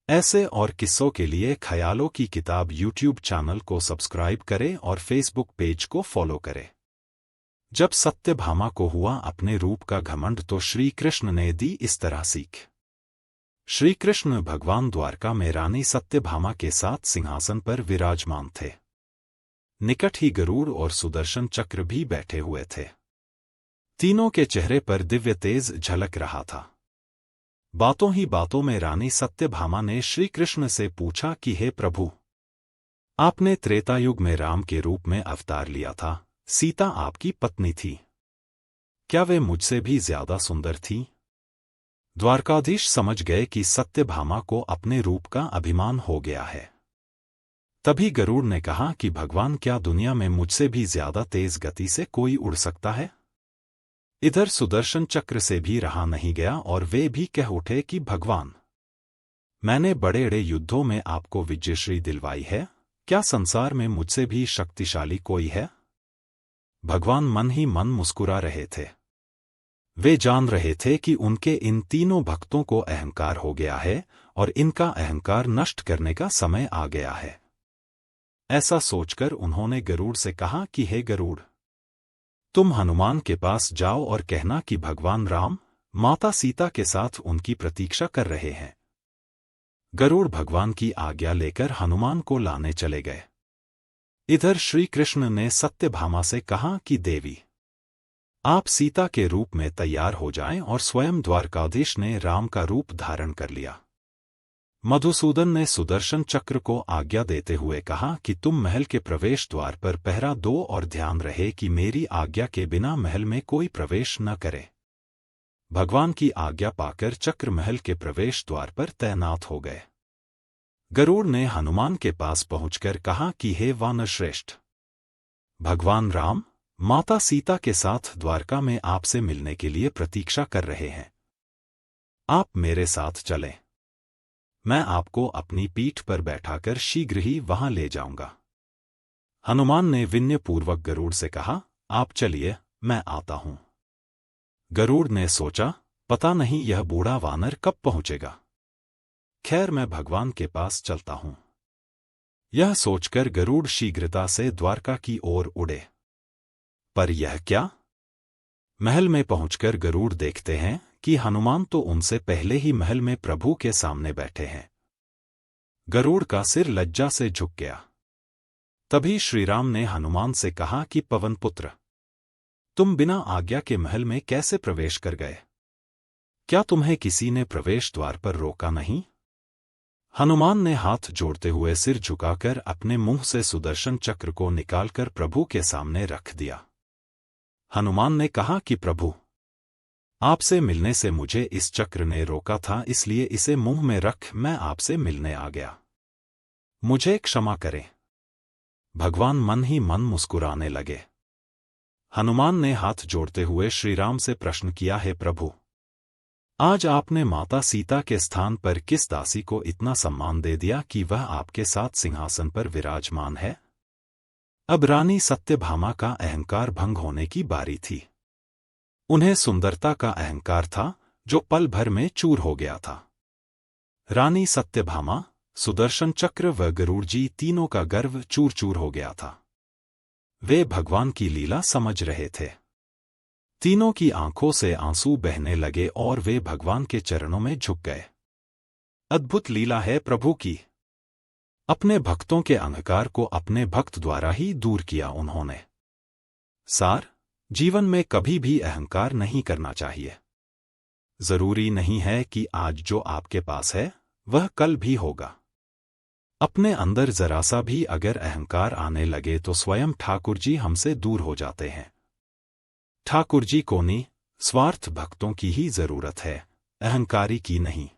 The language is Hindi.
ऐसे और किस्सों के लिए ख्यालों की किताब यूट्यूब चैनल को सब्सक्राइब करें और फेसबुक पेज को फॉलो करें। जब सत्यभामा को हुआ अपने रूप का घमंड तो श्री कृष्ण ने दी इस तरह सीख। श्री कृष्ण भगवान द्वारका में रानी सत्यभामा के साथ सिंहासन पर विराजमान थे। निकट ही गरुड़ और सुदर्शन चक्र भी बैठे हुए थे। तीनों के चेहरे पर दिव्य तेज झलक रहा था। बातों ही बातों में रानी सत्यभामा ने श्री कृष्ण से पूछा कि हे प्रभु, आपने त्रेतायुग में राम के रूप में अवतार लिया था। सीता आपकी पत्नी थी, क्या वे मुझसे भी ज्यादा सुंदर थी? द्वारकाधीश समझ गए कि सत्यभामा को अपने रूप का अभिमान हो गया है। तभी गरुड़ ने कहा कि भगवान, क्या दुनिया में मुझसे भी ज्यादा तेज गति से कोई उड़ सकता है? इधर सुदर्शन चक्र से भी रहा नहीं गया और वे भी कह उठे कि भगवान, मैंने बड़े बड़े युद्धों में आपको विजयश्री दिलवाई है, क्या संसार में मुझसे भी शक्तिशाली कोई है? भगवान मन ही मन मुस्कुरा रहे थे। वे जान रहे थे कि उनके इन तीनों भक्तों को अहंकार हो गया है और इनका अहंकार नष्ट करने का समय आ गया है। ऐसा सोचकर उन्होंने गरुड़ से कहा कि हे गरुड़, तुम हनुमान के पास जाओ और कहना कि भगवान राम माता सीता के साथ उनकी प्रतीक्षा कर रहे हैं। गरुड़ भगवान की आज्ञा लेकर हनुमान को लाने चले गए। इधर श्री कृष्ण ने सत्यभामा से कहा कि देवी, आप सीता के रूप में तैयार हो जाएं और स्वयं द्वारकाधीश ने राम का रूप धारण कर लिया। मधुसूदन ने सुदर्शन चक्र को आज्ञा देते हुए कहा कि तुम महल के प्रवेश द्वार पर पहरा दो और ध्यान रहे कि मेरी आज्ञा के बिना महल में कोई प्रवेश न करे। भगवान की आज्ञा पाकर चक्र महल के प्रवेश द्वार पर तैनात हो गए। गरुड़ ने हनुमान के पास पहुंचकर कहा कि हे वानरश्रेष्ठ, भगवान राम माता सीता के साथ द्वारका में आपसे मिलने के लिए प्रतीक्षा कर रहे हैं। आप मेरे साथ चलें, मैं आपको अपनी पीठ पर बैठाकर शीघ्र ही वहां ले जाऊंगा। हनुमान ने विनयपूर्वक गरुड़ से कहा, आप चलिए, मैं आता हूं। गरुड़ ने सोचा, पता नहीं यह बूढ़ा वानर कब पहुंचेगा। खैर, मैं भगवान के पास चलता हूं। यह सोचकर गरुड़ शीघ्रता से द्वारका की ओर उड़े। पर यह क्या? महल में पहुंचकर गरुड़ देखते हैं कि हनुमान तो उनसे पहले ही महल में प्रभु के सामने बैठे हैं। गरुड़ का सिर लज्जा से झुक गया। तभी श्रीराम ने हनुमान से कहा कि पवनपुत्र, तुम बिना आज्ञा के महल में कैसे प्रवेश कर गए? क्या तुम्हें किसी ने प्रवेश द्वार पर रोका नहीं? हनुमान ने हाथ जोड़ते हुए सिर झुकाकर अपने मुंह से सुदर्शन चक्र को निकालकर प्रभु के सामने रख दिया। हनुमान ने कहा कि प्रभु, आपसे मिलने से मुझे इस चक्र ने रोका था, इसलिए इसे मुंह में रख मैं आपसे मिलने आ गया। मुझे क्षमा करें। भगवान मन ही मन मुस्कुराने लगे। हनुमान ने हाथ जोड़ते हुए श्रीराम से प्रश्न किया, हे प्रभु, आज आपने माता सीता के स्थान पर किस दासी को इतना सम्मान दे दिया कि वह आपके साथ सिंहासन पर विराजमान है? अब रानी सत्यभामा का अहंकार भंग होने की बारी थी। उन्हें सुंदरता का अहंकार था जो पल भर में चूर हो गया था। रानी सत्यभामा, सुदर्शन चक्र व गरुड़ जी तीनों का गर्व चूर चूर हो गया था। वे भगवान की लीला समझ रहे थे। तीनों की आंखों से आंसू बहने लगे और वे भगवान के चरणों में झुक गए। अद्भुत लीला है प्रभु की। अपने भक्तों के अहंकार को अपने भक्त द्वारा ही दूर किया उन्होंने। सार, जीवन में कभी भी अहंकार नहीं करना चाहिए। जरूरी नहीं है कि आज जो आपके पास है वह कल भी होगा। अपने अंदर जरा सा भी अगर अहंकार आने लगे तो स्वयं ठाकुर जी हमसे दूर हो जाते हैं। ठाकुर जी को निस्वार्थ भक्तों की ही जरूरत है, अहंकारी की नहीं।